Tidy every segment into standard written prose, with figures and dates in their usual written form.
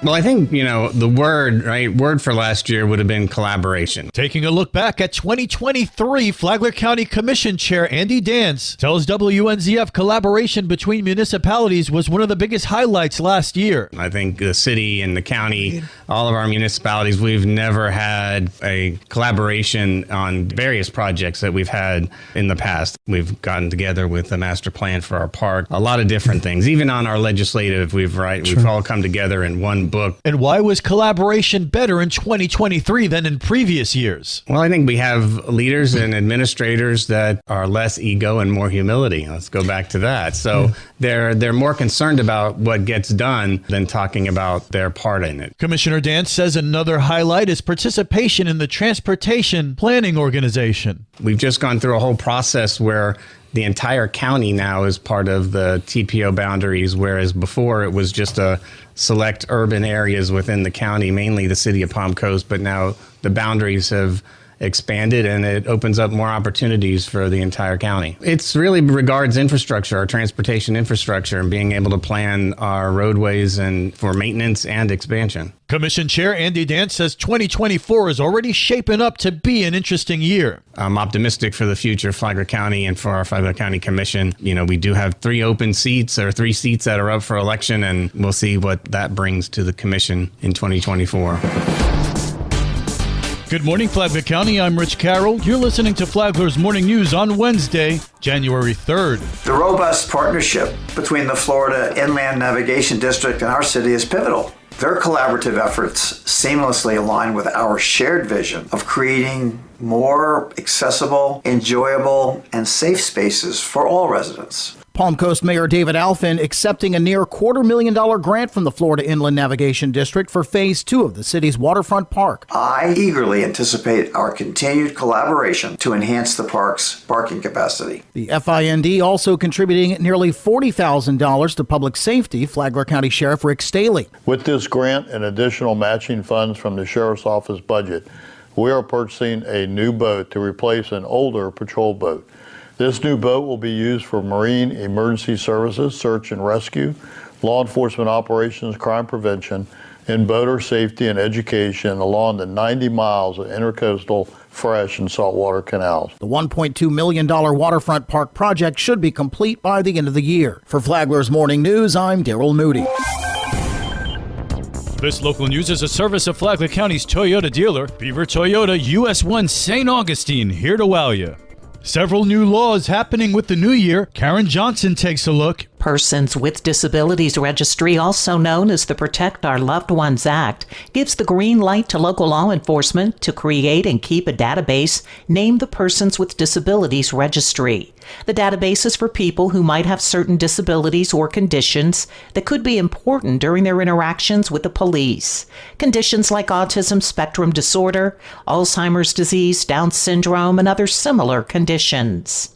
Well, I think, the word for last year would have been collaboration. Taking a look back at 2023, Flagler County Commission Chair Andy Dance tells WNZF collaboration between municipalities was one of the biggest highlights last year. I think the city and the county, all of our municipalities, we've never had a collaboration on various projects that we've had in the past. We've gotten together with the master plan for our park, a lot of different things. Even on our legislative, we've all come together in one book. And why was collaboration better in 2023 than in previous years? Well, I think we have leaders and administrators that are less ego and more humility. Let's go back to that. So they're more concerned about what gets done than talking about their part in it. Commissioner Dance says another highlight is participation in the Transportation Planning Organization. We've just gone through a whole process where the entire county now is part of the TPO boundaries, whereas before it was just a select urban areas within the county, mainly the city of Palm Coast. But now the boundaries have expanded and it opens up more opportunities for the entire county. It's really regards infrastructure, our transportation infrastructure, and being able to plan our roadways and for maintenance and expansion. Commission Chair Andy Dance says 2024 is already shaping up to be an interesting year. I'm optimistic for the future of Flagler County and for our Flagler County Commission. We do have 3 open seats or 3 seats that are up for election, and we'll see what that brings to the commission in 2024. Good morning, Flagler County. I'm Rich Carroll. You're listening to Flagler's Morning News on Wednesday, January 3rd. The robust partnership between the Florida Inland Navigation District and our city is pivotal. Their collaborative efforts seamlessly align with our shared vision of creating more accessible, enjoyable, and safe spaces for all residents. Palm Coast Mayor David Alfin accepting a near $250,000 grant from the Florida Inland Navigation District for Phase 2 of the city's waterfront park. I eagerly anticipate our continued collaboration to enhance the park's parking capacity. The FIND also contributing nearly $40,000 to public safety, Flagler County Sheriff Rick Staley. With this grant and additional matching funds from the Sheriff's Office budget, we are purchasing a new boat to replace an older patrol boat. This new boat will be used for marine emergency services, search and rescue, law enforcement operations, crime prevention, and boater safety and education along the 90 miles of intercoastal fresh and saltwater canals. The $1.2 million waterfront park project should be complete by the end of the year. For Flagler's Morning News, I'm Daryl Moody. This local news is a service of Flagler County's Toyota dealer, Beaver Toyota US 1 St. Augustine, here to wow you. Several new laws happening with the new year. Karen Johnson takes a look. Persons with Disabilities Registry, also known as the Protect Our Loved Ones Act, gives the green light to local law enforcement to create and keep a database named the Persons with Disabilities Registry. The database is for people who might have certain disabilities or conditions that could be important during their interactions with the police. Conditions like autism spectrum disorder, Alzheimer's disease, Down syndrome, and other similar conditions.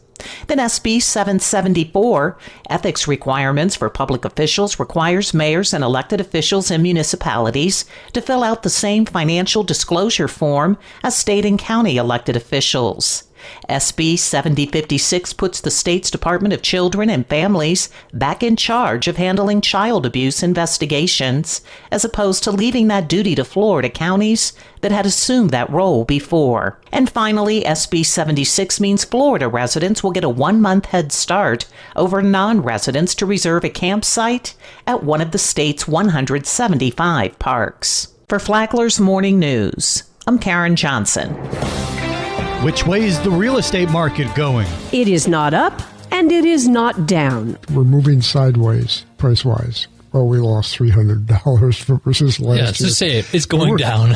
Then SB 774, Ethics Requirements for Public Officials, requires mayors and elected officials in municipalities to fill out the same financial disclosure form as state and county elected officials. SB 7056 puts the state's Department of Children and Families back in charge of handling child abuse investigations, as opposed to leaving that duty to Florida counties that had assumed that role before. And finally, SB 76 means Florida residents will get a 1-month head start over non-residents to reserve a campsite at one of the state's 175 parks. For Flagler's Morning News, I'm Karen Johnson. Which way is the real estate market going? It is not up and it is not down. We're moving sideways, price-wise. Well, we lost $300 versus last year. Yeah, to say it's going down.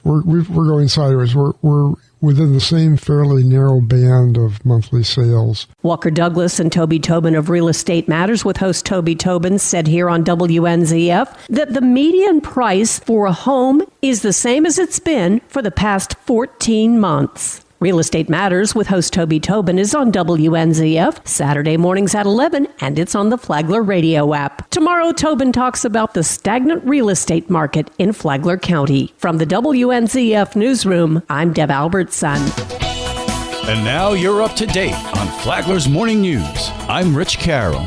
We're going sideways. We're within the same fairly narrow band of monthly sales. Walker Douglas and Toby Tobin of Real Estate Matters with host Toby Tobin said here on WNZF that the median price for a home is the same as it's been for the past 14 months. Real Estate Matters with host Toby Tobin is on WNZF Saturday mornings at 11, and it's on the Flagler radio app. Tomorrow, Tobin talks about the stagnant real estate market in Flagler County. From the WNZF newsroom, I'm Deb Albertson. And now you're up to date on Flagler's Morning News. I'm Rich Carroll.